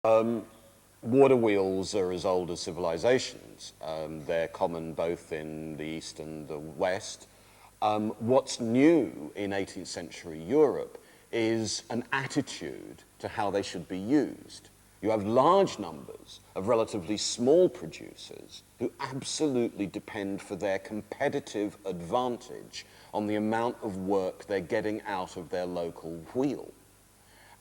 Water wheels are as old as civilizations. They're common both in the East and the West. What's new in 18th century Europe is an attitude to how they should be used. You have large numbers of relatively small producers who absolutely depend for their competitive advantage on the amount of work they're getting out of their local wheel.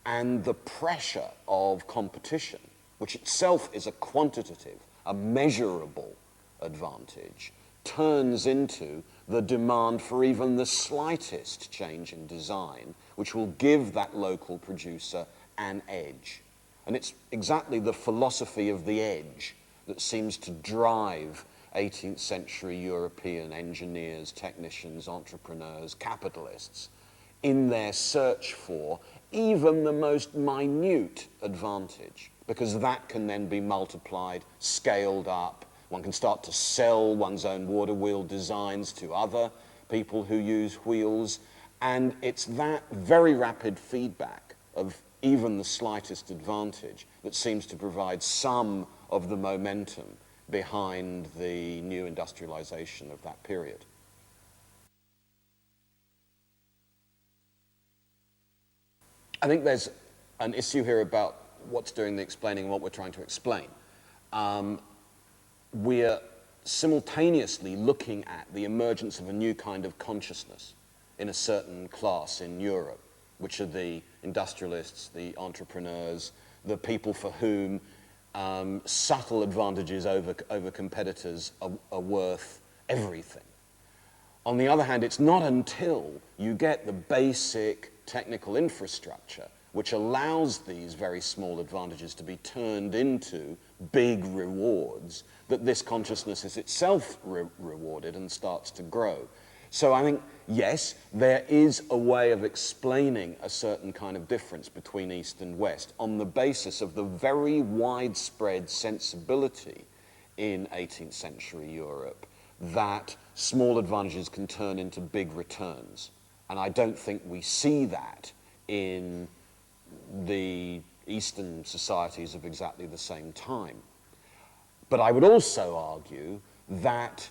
And the pressure of competition, which itself is a quantitative, a measurable advantage, turns into the demand for even the slightest change in design, which will give that local producer an edge. And it's exactly the philosophy of the edge that seems to drive 18th century European engineers, technicians, entrepreneurs, capitalists in their search for even the most minute advantage, because that can then be multiplied, scaled up. One can start to sell one's own water wheel designs to other people who use wheels, and it's that very rapid feedback of even the slightest advantage that seems to provide some of the momentum behind the new industrialization of that period. I think there's an issue here about what's doing the explaining and what we're trying to explain. We're simultaneously looking at the emergence of a new kind of consciousness in a certain class in Europe, which are the industrialists, the entrepreneurs, the people for whom subtle advantages over competitors are worth everything. On the other hand, it's not until you get the basic technical infrastructure which allows these very small advantages to be turned into big rewards that this consciousness is itself rewarded and starts to grow. So I think, yes, there is a way of explaining a certain kind of difference between East and West on the basis of the very widespread sensibility in 18th century Europe that small advantages can turn into big returns. And I don't think we see that in the Eastern societies of exactly the same time. But I would also argue that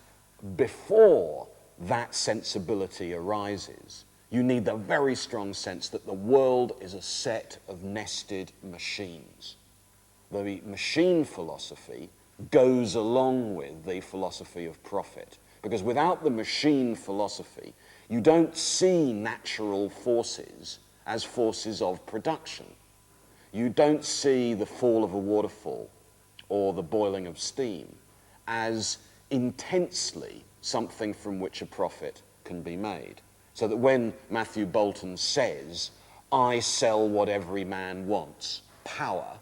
before that sensibility arises, you need the very strong sense that the world is a set of nested machines. The machine philosophy goes along with the philosophy of profit, because without the machine philosophy, you don't see natural forces as forces of production. You don't see the fall of a waterfall or the boiling of steam as intensely something from which a profit can be made. So that when Matthew Bolton says, "I sell what every man wants, power,"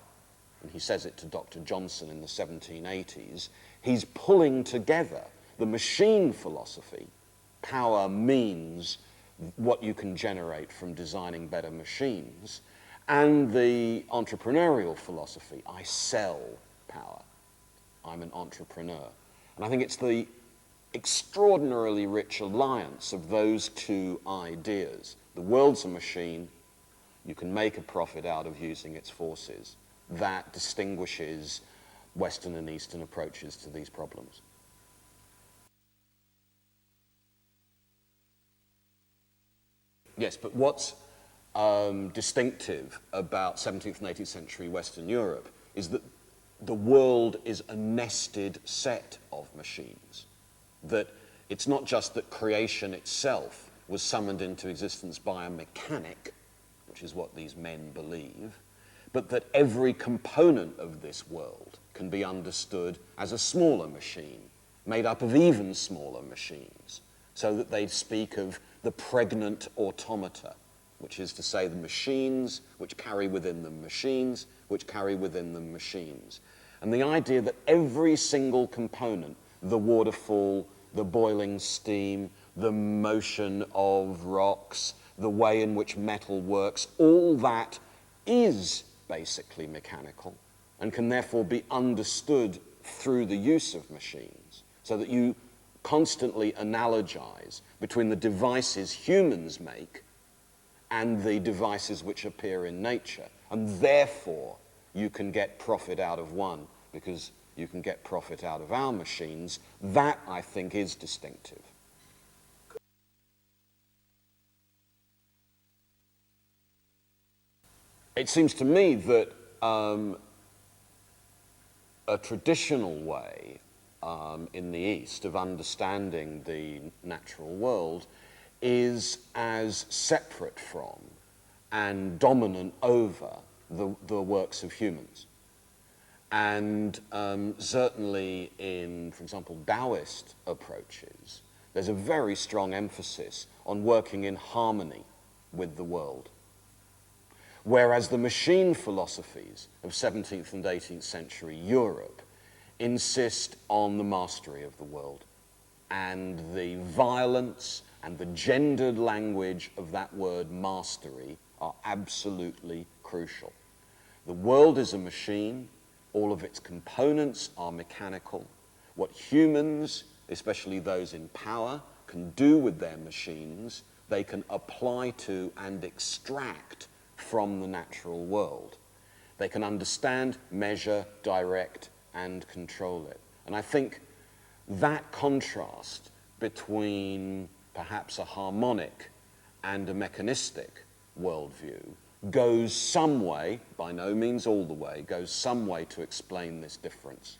and he says it to Dr. Johnson in the 1780s, he's pulling together the machine philosophy. Power means what you can generate from designing better machines, and the entrepreneurial philosophy. I sell power. I'm an entrepreneur. And I think it's the extraordinarily rich alliance of those two ideas. The world's a machine. You can make a profit out of using its forces. That distinguishes Western and Eastern approaches to these problems. Yes, but what's distinctive about 17th and 18th century Western Europe is that the world is a nested set of machines. That it's not just that creation itself was summoned into existence by a mechanic, which is what these men believe, but that every component of this world can be understood as a smaller machine, made up of even smaller machines, so that they speak of the pregnant automata, which is to say the machines which carry within them machines, which carry within them machines. And the idea that every single component, the waterfall, the boiling steam, the motion of rocks, the way in which metal works, all that is basically mechanical and can therefore be understood through the use of machines, so that you constantly analogize between the devices humans make and the devices which appear in nature. And therefore, you can get profit out of one because you can get profit out of our machines, that, I think, is distinctive. It seems to me that a traditional way in the East of understanding the natural world is as separate from and dominant over the works of humans. And certainly in, for example, Taoist approaches, there's a very strong emphasis on working in harmony with the world. Whereas the machine philosophies of 17th and 18th century Europe insist on the mastery of the world. And the violence and the gendered language of that word mastery are absolutely crucial. The world is a machine. All of its components are mechanical. What humans, especially those in power, can do with their machines, they can apply to and extract from the natural world. They can understand, measure, direct, and control it. And I think that contrast between perhaps a harmonic and a mechanistic worldview goes some way, by no means all the way, goes some way to explain this difference.